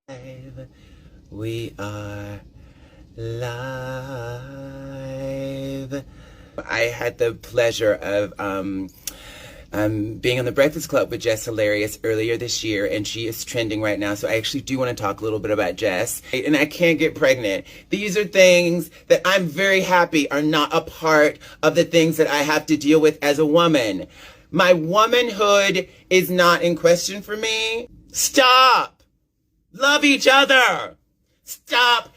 Live. We are live. I had the pleasure of being on the Breakfast Club with Jess Hilarious earlier this year, and she is trending right now. So I actually do want to talk a little bit about Jess. And I can't get pregnant. These are things that I'm very happy are not a part of the things that I have to deal with as a woman. My womanhood is not in question for me. Stop! Love each other! Stop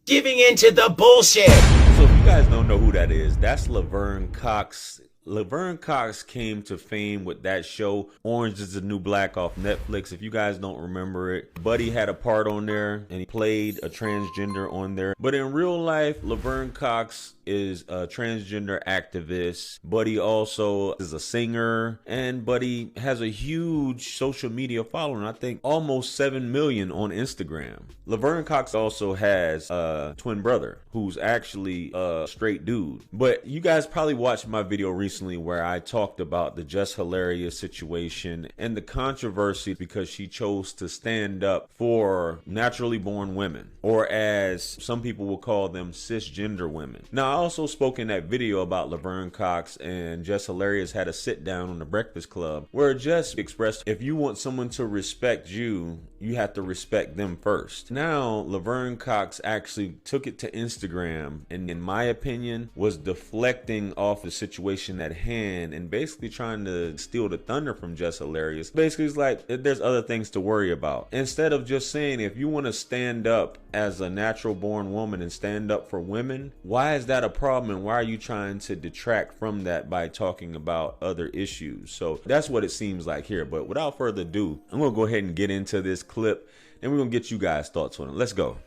giving into the bullshit! So if you guys don't know who that is, that's Laverne Cox. Laverne Cox came to fame with that show, Orange is the New Black, off Netflix. If you guys don't remember it, Buddy had a part on there and he played a transgender on there. But in real life, Laverne Cox is a transgender activist. Buddy also is a singer, and Buddy has a huge social media following. I think almost 7 million on Instagram. Laverne Cox also has a twin brother who's actually a straight dude. But you guys probably watched my video recently where I talked about the Jess Hilarious situation and the controversy because she chose to stand up for naturally born women, or as some people will call them, cisgender women. Now, I also spoke in that video about Laverne Cox and Jess Hilarious had a sit down on the Breakfast Club where Jess expressed, if you want someone to respect you, you have to respect them first. Now, Laverne Cox actually took it to Instagram and, in my opinion, was deflecting off the situation at hand and basically trying to steal the thunder from Jess Hilarious. Basically, it's like there's other things to worry about. Instead of just saying, if you want to stand up as a natural born woman and stand up for women, why is that a problem, and why are you trying to detract from that by talking about other issues? So that's what it seems like here. But without further ado, I'm gonna go ahead and get into this clip and we're gonna get you guys thoughts on it. Let's go.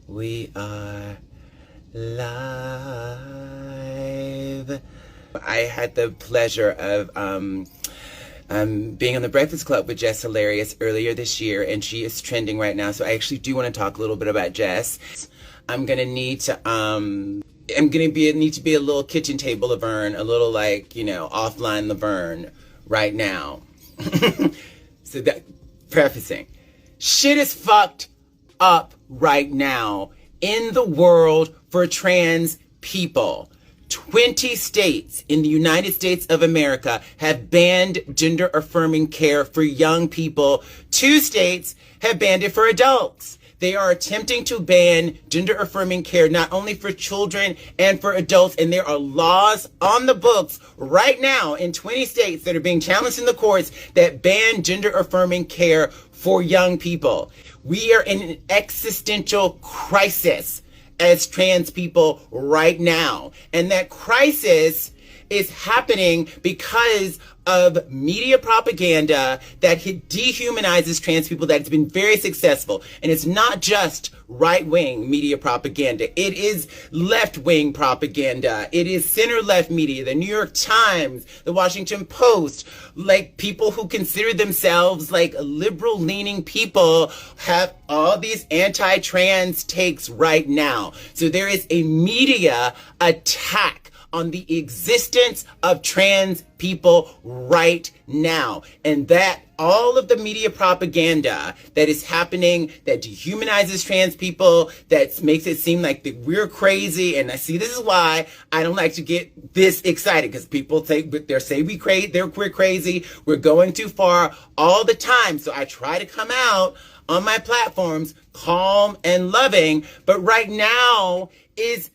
We are live. I had the pleasure of being on the Breakfast Club with Jess Hilarious earlier this year, and she is trending right now. So I actually do want to talk a little bit about Jess. I'm gonna need to need to be a little kitchen table Laverne, a little like, you know, offline Laverne right now. So that prefacing. Shit is fucked up right now in the world for trans people. 20 states in the United States of America have banned gender affirming care for young people. 2 states have banned it for adults. They are attempting to ban gender affirming care not only for children and for adults, and there are laws on the books right now in 20 states that are being challenged in the courts that ban gender affirming care for young people. We are in an existential crisis as trans people right now, and that crisis is happening because of media propaganda that dehumanizes trans people, that's been very successful. And it's not just right-wing media propaganda. It is left-wing propaganda. It is center-left media, the New York Times, the Washington Post, like people who consider themselves like liberal-leaning people have all these anti-trans takes right now. So there is a media attack on the existence of trans people right now. And that all of the media propaganda that is happening that dehumanizes trans people, that makes it seem like that we're crazy. And I see, this is why I don't like to get this excited, because people say we're crazy, we're going too far all the time. So I try to come out on my platforms calm and loving, but right now it's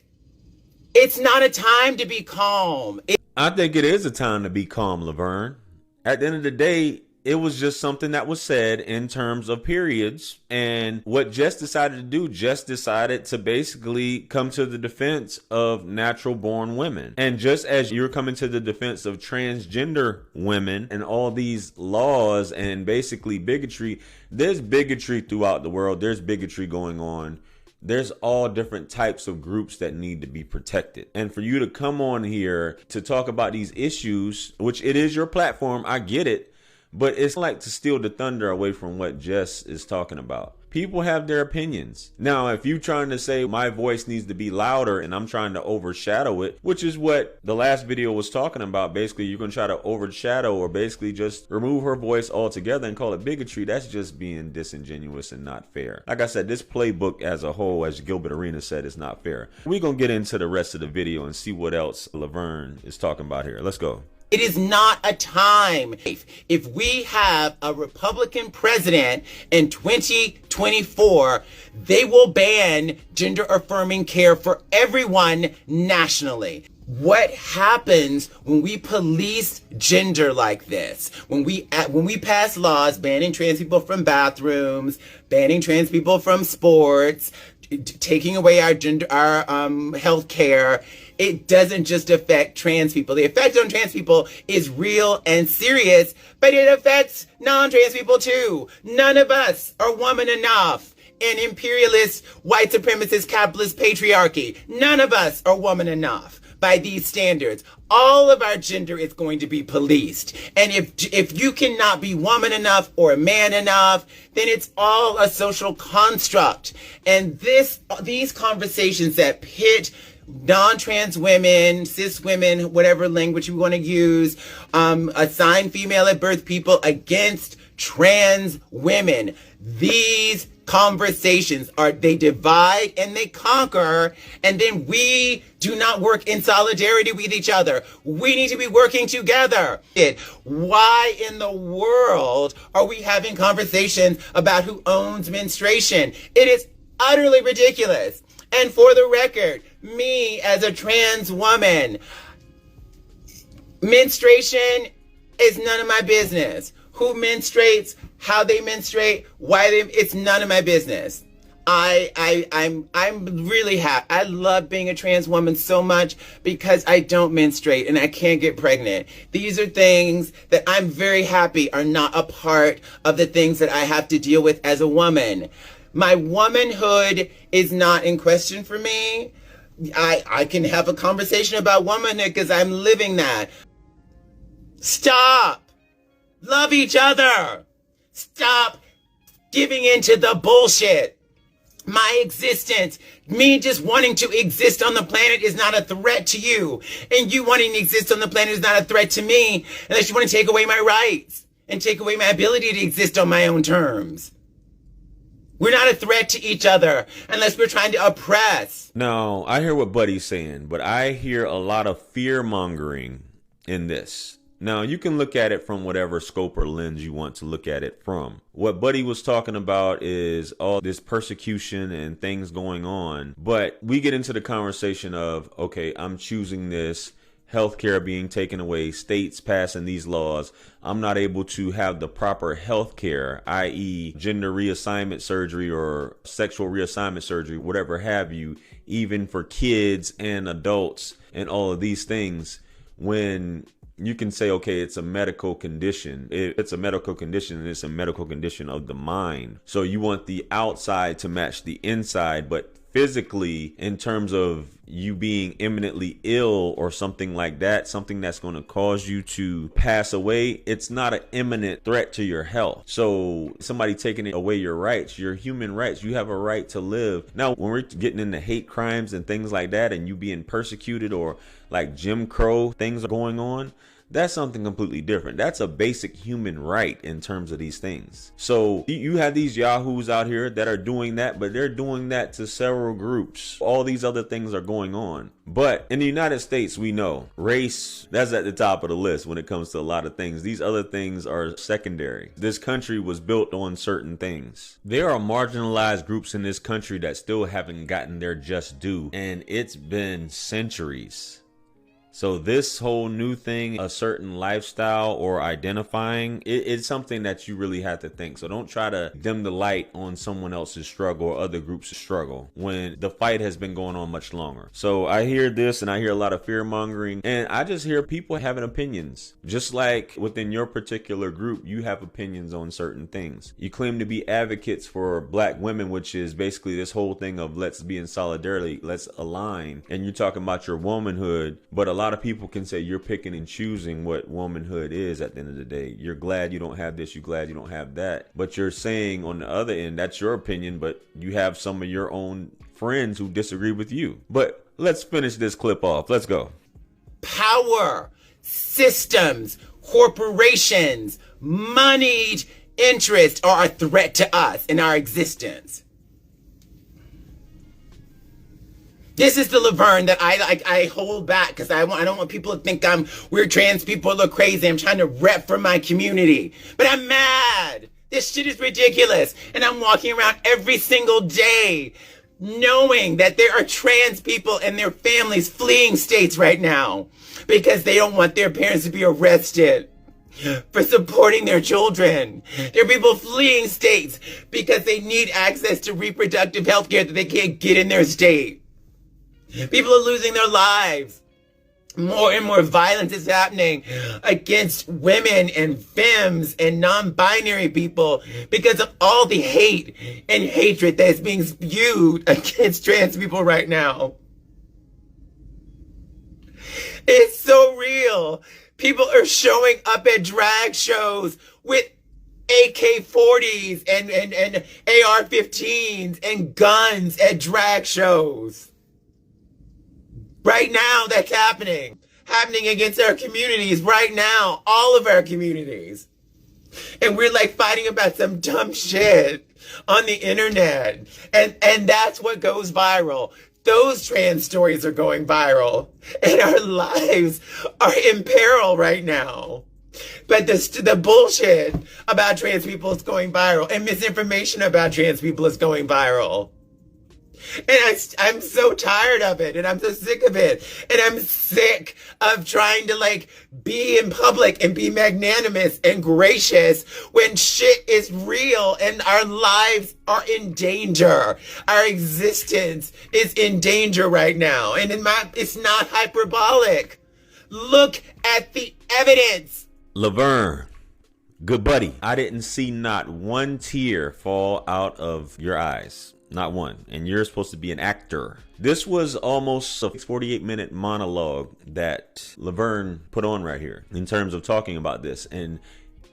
not a time to be calm. I think it is a time to be calm, Laverne. At the end of the day, it was just something that was said in terms of periods. And what Jess decided to do, Jess decided to basically come to the defense of natural born women. And just as you're coming to the defense of transgender women and all these laws and basically bigotry, there's bigotry throughout the world. There's bigotry going on. There's all different types of groups that need to be protected. And for you to come on here to talk about these issues, which it is your platform, I get it. But it's like to steal the thunder away from what Jess is talking about. People have their opinions. Now, if you're trying to say my voice needs to be louder and I'm trying to overshadow it, which is what the last video was talking about, basically you're going to try to overshadow or basically just remove her voice altogether and call it bigotry, that's just being disingenuous and not fair. Like I said, this playbook as a whole, as Gilbert Arenas said, is not fair. We're going to get into the rest of the video and see what else Laverne is talking about here. Let's go. It is not a time. If we have a Republican president in 2024, they will ban gender affirming care for everyone nationally. What happens when we police gender like this? When we pass laws banning trans people from bathrooms, banning trans people from sports, taking away our health care, it doesn't just affect trans people. The effect on trans people is real and serious, but it affects non-trans people too. None of us are woman enough in imperialist, white supremacist, capitalist patriarchy. None of us are woman enough by these standards. All of our gender is going to be policed. And if you cannot be woman enough or man enough, then it's all a social construct. And these conversations that pit non-trans women, cis women, whatever language you want to use, assigned female at birth people against trans women. These conversations they divide and they conquer, and then we do not work in solidarity with each other. We need to be working together. Why in the world are we having conversations about who owns menstruation? It is utterly ridiculous. And for the record, me as a trans woman, menstruation is none of my business. Who menstruates, how they menstruate, it's none of my business. I'm really happy. I love being a trans woman so much because I don't menstruate and I can't get pregnant. These are things that I'm very happy are not a part of the things that I have to deal with as a woman. My womanhood is not in question for me. I can have a conversation about womanhood because I'm living that. Stop. Love each other. Stop giving into the bullshit. My existence, me just wanting to exist on the planet is not a threat to you. And you wanting to exist on the planet is not a threat to me unless you want to take away my rights and take away my ability to exist on my own terms. We're not a threat to each other unless we're trying to oppress. Now, I hear what Buddy's saying, but I hear a lot of fear mongering in this. Now, you can look at it from whatever scope or lens you want to look at it from. What Buddy was talking about is all this persecution and things going on. But we get into the conversation of, okay, I'm choosing this. Healthcare being taken away, states passing these laws. I'm not able to have the proper healthcare, i.e. gender reassignment surgery or sexual reassignment surgery, whatever have you, even for kids and adults and all of these things. When you can say, okay, it's a medical condition. It's a medical condition, and it's a medical condition of the mind. So you want the outside to match the inside, but physically, in terms of you being imminently ill or something like that, something that's going to cause you to pass away, it's not an imminent threat to your health. So somebody taking away your rights, your human rights, you have a right to live. Now, when we're getting into hate crimes and things like that, and you being persecuted or like Jim Crow things are going on, that's something completely different. That's a basic human right in terms of these things. So you have these yahoos out here that are doing that, but they're doing that to several groups. All these other things are going on. But in the United States, we know race, that's at the top of the list when it comes to a lot of things. These other things are secondary. This country was built on certain things. There are marginalized groups in this country that still haven't gotten their just due, and it's been centuries. So this whole new thing, a certain lifestyle or identifying, it's something that you really have to think. So don't try to dim the light on someone else's struggle or other groups' struggle when the fight has been going on much longer. So I hear this and I hear a lot of fear mongering, and I just hear people having opinions. Just like within your particular group, you have opinions on certain things. You claim to be advocates for black women, which is basically this whole thing of let's be in solidarity, let's align. And you're talking about your womanhood, but a lot lot of people can say you're picking and choosing what womanhood is at the end of the day. You're glad you don't have this, you're glad you don't have that. But you're saying on the other end, that's your opinion, but you have some of your own friends who disagree with you. But let's finish this clip off. Let's go. Power, systems, corporations, moneyed interests are a threat to us in our existence. This is the Laverne that I hold back because I don't want people to think we're trans people look crazy. I'm trying to rep for my community. But I'm mad. This shit is ridiculous. And I'm walking around every single day knowing that there are trans people and their families fleeing states right now because they don't want their parents to be arrested for supporting their children. There are people fleeing states because they need access to reproductive health care that they can't get in their state. People are losing their lives. More and more violence is happening against women and femmes and non-binary people because of all the hate and hatred that is being spewed against trans people right now. It's so real. People are showing up at drag shows with AK-40s and AR-15s and guns at drag shows. Right now, that's happening against our communities right now, all of our communities. And we're like fighting about some dumb shit on the internet. And that's what goes viral. Those trans stories are going viral. And our lives are in peril right now. But the bullshit about trans people is going viral. And misinformation about trans people is going viral. And I'm so tired of it, and I'm so sick of it, and I'm sick of trying to be in public and be magnanimous and gracious when shit is real and our lives are in danger. Our existence is in danger right now, and it's not hyperbolic. Look at the evidence. Laverne, good buddy, I didn't see not one tear fall out of your eyes. Not one. And you're supposed to be an actor. This was almost a 48-minute monologue that Laverne put on right here in terms of talking about this. And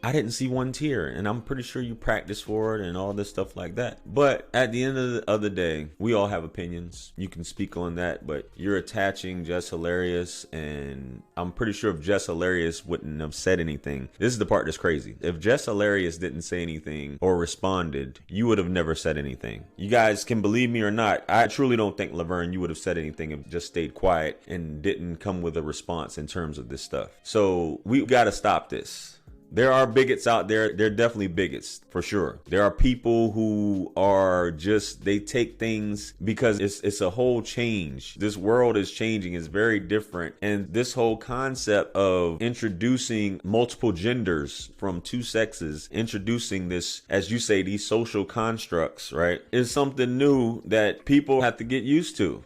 I didn't see one tear, and I'm pretty sure you practiced for it and all this stuff like that. But at the end of the day, we all have opinions. You can speak on that, but you're attaching Jess Hilarious, and I'm pretty sure if Jess Hilarious wouldn't have said anything, this is the part that's crazy. If Jess Hilarious didn't say anything or responded, you would have never said anything. You guys can believe me or not, I truly don't think, Laverne, you would have said anything if just stayed quiet and didn't come with a response in terms of this stuff. So we got to stop this. There are bigots out there. They're definitely bigots, for sure. There are people who are just, they take things because it's a whole change. This world is changing. It's very different. And this whole concept of introducing multiple genders from two sexes, introducing this, as you say, these social constructs, right, is something new that people have to get used to.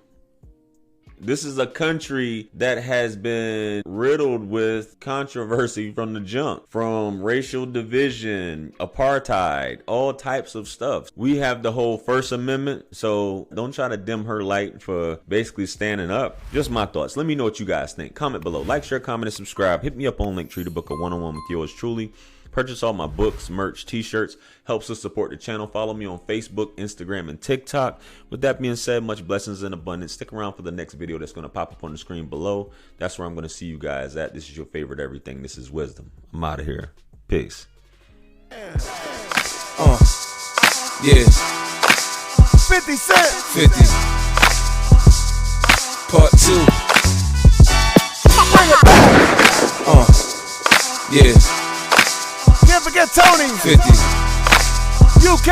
This is a country that has been riddled with controversy from the jump, from racial division, apartheid, all types of stuff. We have the whole First Amendment, so don't try to dim her light for basically standing up. Just my thoughts. Let me know what you guys think. Comment below. Like, share, comment, and subscribe. Hit me up on Linktree to book a one-on-one with yours truly. Purchase all my books, merch, t-shirts. Helps us support the channel. Follow me on Facebook, Instagram, and TikTok. With that being said, much blessings and abundance. Stick around for the next video that's going to pop up on the screen below. That's where I'm going to see you guys at. This is your favorite everything. This is Wisdom. I'm out of here. Peace. Yeah. 50 Cent. 50. Part 2. Bring it back. Yeah. Can't forget Tony. 50. UK.